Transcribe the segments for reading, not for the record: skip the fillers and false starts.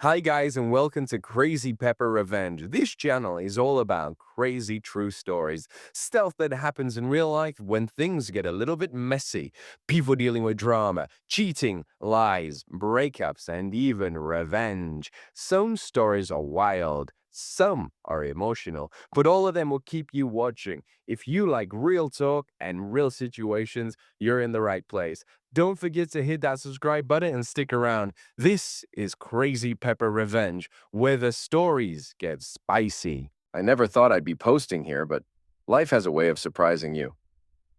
Hi guys and welcome to Crazy Pepper Revenge. This channel is all about crazy true stories, stuff that happens in real life when things get a little bit messy, people dealing with drama, cheating, lies, breakups, and even revenge. Some stories are wild, some are emotional, but all of them will keep you watching. If you like real talk and real situations, you're in the right place. Don't forget to hit that subscribe button and stick around. This is Crazy Pepper Revenge, where the stories get spicy. I never thought I'd be posting here, but life has a way of surprising you.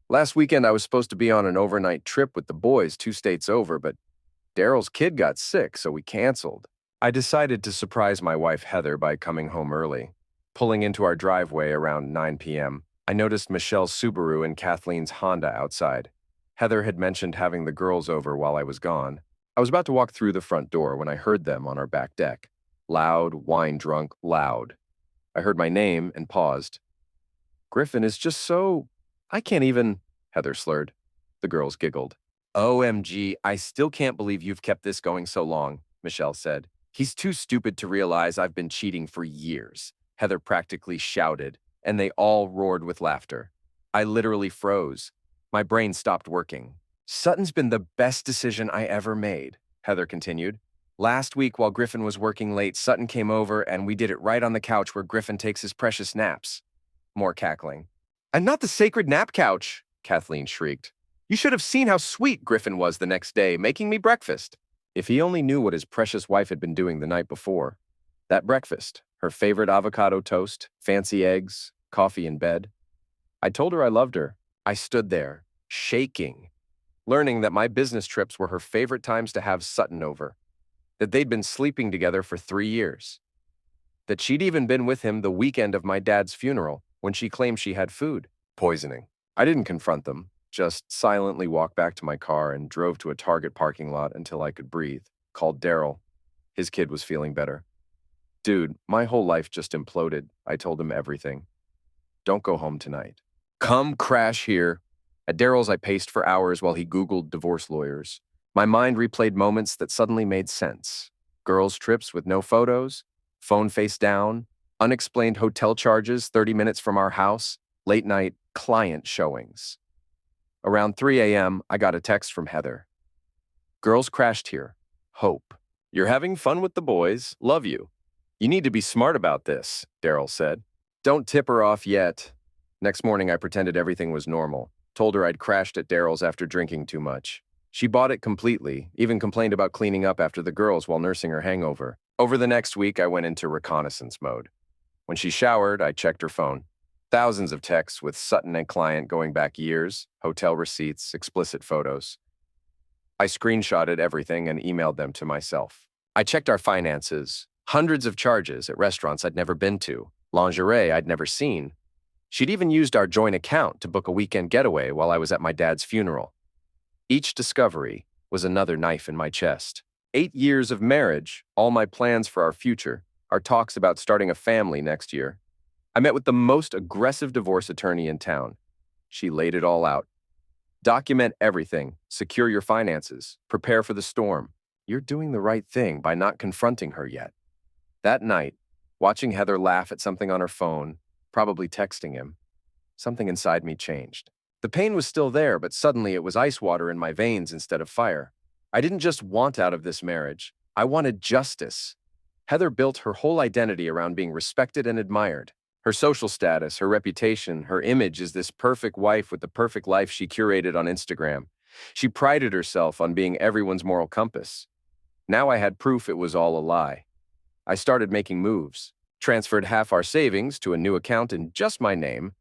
Last weekend, I was supposed to be on an overnight trip with the boys 2 states over, but Daryl's kid got sick, so we canceled. I decided to surprise my wife Heather by coming home early. Pulling into our driveway around 9 p.m., I noticed Michelle's Subaru and Kathleen's Honda outside. Heather had mentioned having the girls over while I was gone. I was about to walk through the front door when I heard them on our back deck. Loud, wine-drunk, loud. I heard my name and paused. Griffin is just so... I can't even... Heather slurred. The girls giggled. OMG, I still can't believe you've kept this going so long, Michelle said. He's too stupid to realize I've been cheating for years, Heather practically shouted, and they all roared with laughter. I literally froze. My brain stopped working. Sutton's been the best decision I ever made, Heather continued. Last week, while Griffin was working late, Sutton came over and we did it right on the couch where Griffin takes his precious naps. More cackling. And not the sacred nap couch, Kathleen shrieked. You should have seen how sweet Griffin was the next day, making me breakfast. If he only knew what his precious wife had been doing the night before. That breakfast, her favorite avocado toast, fancy eggs, coffee in bed. I told her I loved her. I stood there, shaking, learning that my business trips were her favorite times to have Sutton over. That they'd been sleeping together for 3 years. That she'd even been with him the weekend of my dad's funeral when she claimed she had food poisoning. I didn't confront them, just silently walked back to my car and drove to a Target parking lot until I could breathe. Called Daryl. His kid was feeling better. Dude, my whole life just imploded. I told him everything. Don't go home tonight. Come crash here. At Daryl's, I paced for hours while he Googled divorce lawyers. My mind replayed moments that suddenly made sense. Girls' trips with no photos, phone face down, unexplained hotel charges 30 minutes from our house, late-night client showings. Around 3 a.m., I got a text from Heather. Girls crashed here. Hope. You're having fun with the boys. Love you. You need to be smart about this, Daryl said. Don't tip her off yet. Next morning, I pretended everything was normal. Told her I'd crashed at Daryl's after drinking too much. She bought it completely, even complained about cleaning up after the girls while nursing her hangover. Over the next week, I went into reconnaissance mode. When she showered, I checked her phone. Thousands of texts with Sutton and client going back years, hotel receipts, explicit photos. I screenshotted everything and emailed them to myself. I checked our finances, hundreds of charges at restaurants I'd never been to, lingerie I'd never seen. She'd even used our joint account to book a weekend getaway while I was at my dad's funeral. Each discovery was another knife in my chest. 8 years of marriage, all my plans for our future, our talks about starting a family next year. I met with the most aggressive divorce attorney in town. She laid it all out. Document everything, secure your finances, prepare for the storm. You're doing the right thing by not confronting her yet. That night, watching Heather laugh at something on her phone, probably texting him, something inside me changed. The pain was still there, but suddenly it was ice water in my veins instead of fire. I didn't just want out of this marriage. I wanted justice. Heather built her whole identity around being respected and admired. Her social status, her reputation, her image as this perfect wife with the perfect life she curated on Instagram. She prided herself on being everyone's moral compass. Now I had proof it was all a lie. I started making moves. Transferred half our savings to a new account in just my name,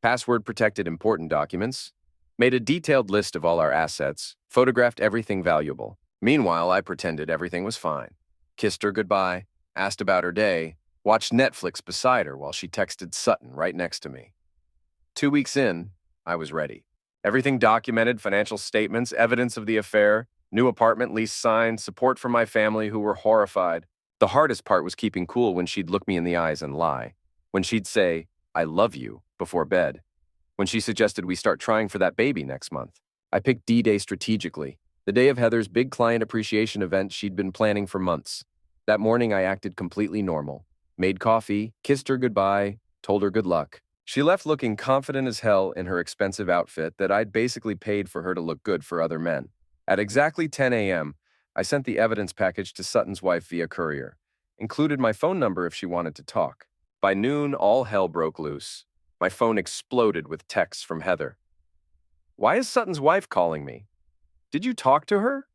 password-protected important documents, made a detailed list of all our assets, photographed everything valuable. Meanwhile, I pretended everything was fine. Kissed her goodbye, asked about her day, watched Netflix beside her while she texted Sutton right next to me. 2 weeks in, I was ready. Everything documented, financial statements, evidence of the affair, new apartment lease signed, support from my family who were horrified. The hardest part was keeping cool when she'd look me in the eyes and lie. When she'd say, I love you, before bed. When she suggested we start trying for that baby next month. I picked D-Day strategically, the day of Heather's big client appreciation event she'd been planning for months. That morning, I acted completely normal. Made coffee, kissed her goodbye, told her good luck. She left looking confident as hell in her expensive outfit that I'd basically paid for her to look good for other men. At exactly 10 a.m., I sent the evidence package to Sutton's wife via courier. Included my phone number if she wanted to talk. By noon, all hell broke loose. My phone exploded with texts from Heather. "Why is Sutton's wife calling me? Did you talk to her?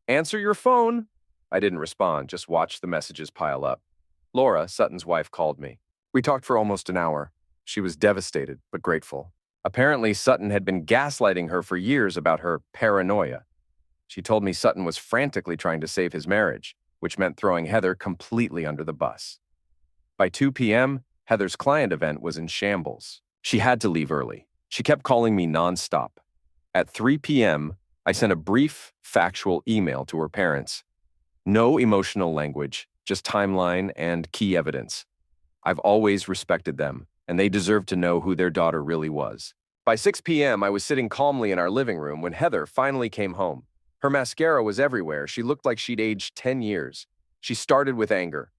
Answer your phone." I didn't respond, just watched the messages pile up. Laura, Sutton's wife, called me. We talked for almost an hour. She was devastated, but grateful. Apparently, Sutton had been gaslighting her for years about her paranoia. She told me Sutton was frantically trying to save his marriage, which meant throwing Heather completely under the bus. By 2 p.m., Heather's client event was in shambles. She had to leave early. She kept calling me nonstop. At 3 p.m., I sent a brief, factual email to her parents. No emotional language, just timeline and key evidence. I've always respected them, and they deserve to know who their daughter really was. By 6 p.m., I was sitting calmly in our living room when Heather finally came home. Her mascara was everywhere. She looked like she'd aged 10 years. She started with anger.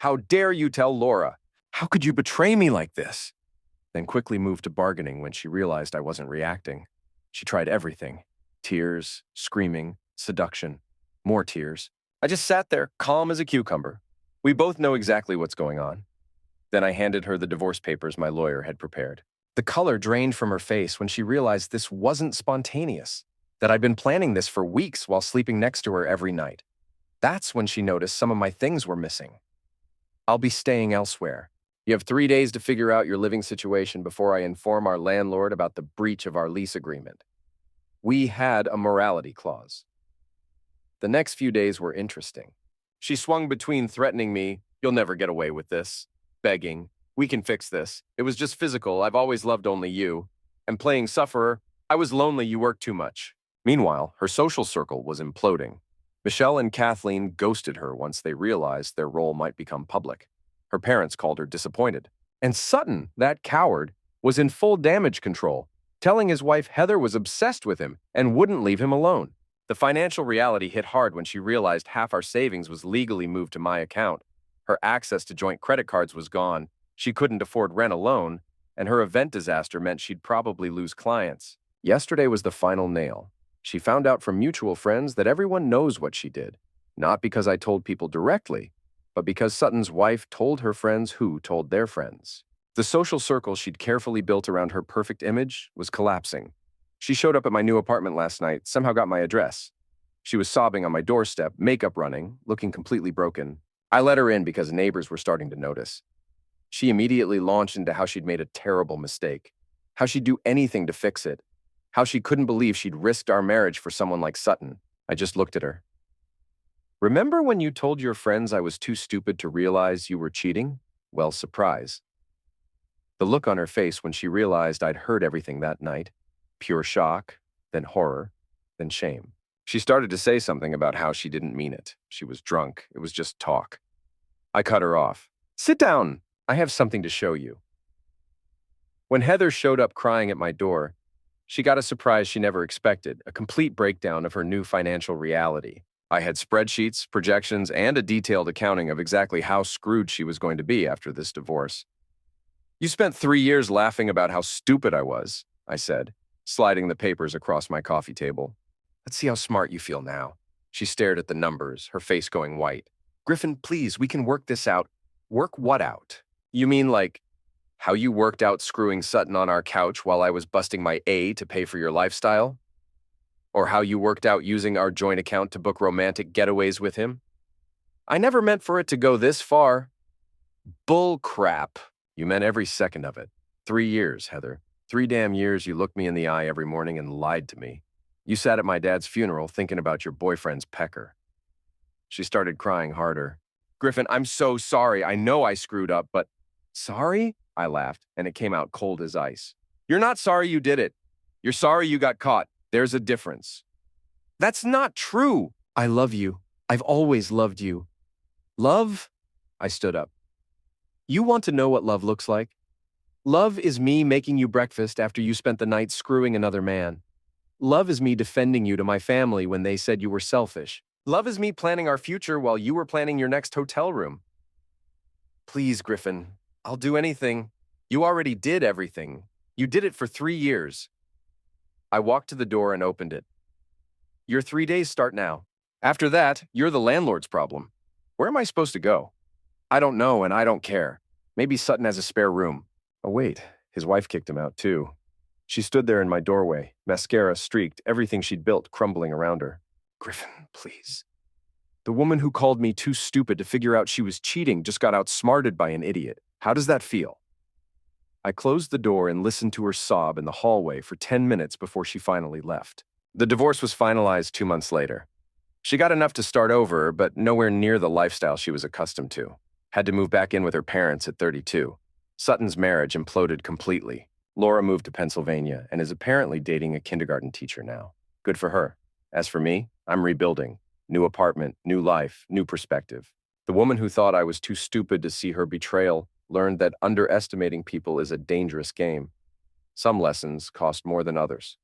"How dare you tell Laura? How could you betray me like this?" Then quickly moved to bargaining when she realized I wasn't reacting. She tried everything. Tears, screaming, seduction, more tears. I just sat there, calm as a cucumber. We both know exactly what's going on. Then I handed her the divorce papers my lawyer had prepared. The color drained from her face when she realized this wasn't spontaneous, that I'd been planning this for weeks while sleeping next to her every night. That's when she noticed some of my things were missing. "I'll be staying elsewhere. You have 3 days to figure out your living situation before I inform our landlord about the breach of our lease agreement." We had a morality clause. The next few days were interesting. She swung between threatening me, "You'll never get away with this," begging, "We can fix this. It was just physical. I've always loved only you," and playing sufferer, "I was lonely. You work too much." Meanwhile, her social circle was imploding. Michelle and Kathleen ghosted her once they realized their role might become public. Her parents called her disappointed. And Sutton, that coward, was in full damage control, telling his wife Heather was obsessed with him and wouldn't leave him alone. The financial reality hit hard when she realized half our savings was legally moved to my account. Her access to joint credit cards was gone, she couldn't afford rent alone, and her event disaster meant she'd probably lose clients. Yesterday was the final nail. She found out from mutual friends that everyone knows what she did, not because I told people directly, but because Sutton's wife told her friends who told their friends. The social circle she'd carefully built around her perfect image was collapsing. She showed up at my new apartment last night, somehow got my address. She was sobbing on my doorstep, makeup running, looking completely broken. I let her in because neighbors were starting to notice. She immediately launched into how she'd made a terrible mistake, how she'd do anything to fix it, how she couldn't believe she'd risked our marriage for someone like Sutton. I just looked at her. "Remember when you told your friends I was too stupid to realize you were cheating? Well, surprise." The look on her face when she realized I'd heard everything that night, pure shock, then horror, then shame. She started to say something about how she didn't mean it. She was drunk. It was just talk. I cut her off. "Sit down. I have something to show you." When Heather showed up crying at my door, she got a surprise she never expected, a complete breakdown of her new financial reality. I had spreadsheets, projections, and a detailed accounting of exactly how screwed she was going to be after this divorce. "You spent 3 years laughing about how stupid I was," I said, sliding the papers across my coffee table. "Let's see how smart you feel now." She stared at the numbers, her face going white. "Griffin, please, we can work this out." "Work what out? You mean like how you worked out screwing Sutton on our couch while I was busting my A to pay for your lifestyle? Or how you worked out using our joint account to book romantic getaways with him? I never meant for it to go this far." "Bull crap. You meant every second of it. 3 years, Heather. 3 damn years you looked me in the eye every morning and lied to me. You sat at my dad's funeral thinking about your boyfriend's pecker." She started crying harder. "Griffin, I'm so sorry. I know I screwed up, but..." "Sorry?" I laughed, and it came out cold as ice. "You're not sorry you did it. You're sorry you got caught. There's a difference." "That's not true." "I love you. I've always loved you." "Love?" I stood up. "You want to know what love looks like? Love is me making you breakfast after you spent the night screwing another man. Love is me defending you to my family when they said you were selfish. Love is me planning our future while you were planning your next hotel room. Please, Griffin, I'll do anything. You already did everything. You did it for 3 years. I walked to the door and opened it. Your 3 days start now. After that, you're the landlord's problem. Where am I supposed to go? I don't know, and I don't care. Maybe Sutton has a spare room. Oh, wait, his wife kicked him out, too. She stood there in my doorway, mascara streaked, everything she'd built crumbling around her. Griffin, please. The woman who called me too stupid to figure out she was cheating just got outsmarted by an idiot. How does that feel? I closed the door and listened to her sob in the hallway for 10 minutes before she finally left. The divorce was finalized 2 months later. She got enough to start over, but nowhere near the lifestyle she was accustomed to. Had to move back in with her parents at 32. Sutton's marriage imploded completely. Laura moved to Pennsylvania and is apparently dating a kindergarten teacher now. Good for her. As for me, I'm rebuilding. New apartment, new life, new perspective. The woman who thought I was too stupid to see her betrayal learned that underestimating people is a dangerous game. Some lessons cost more than others.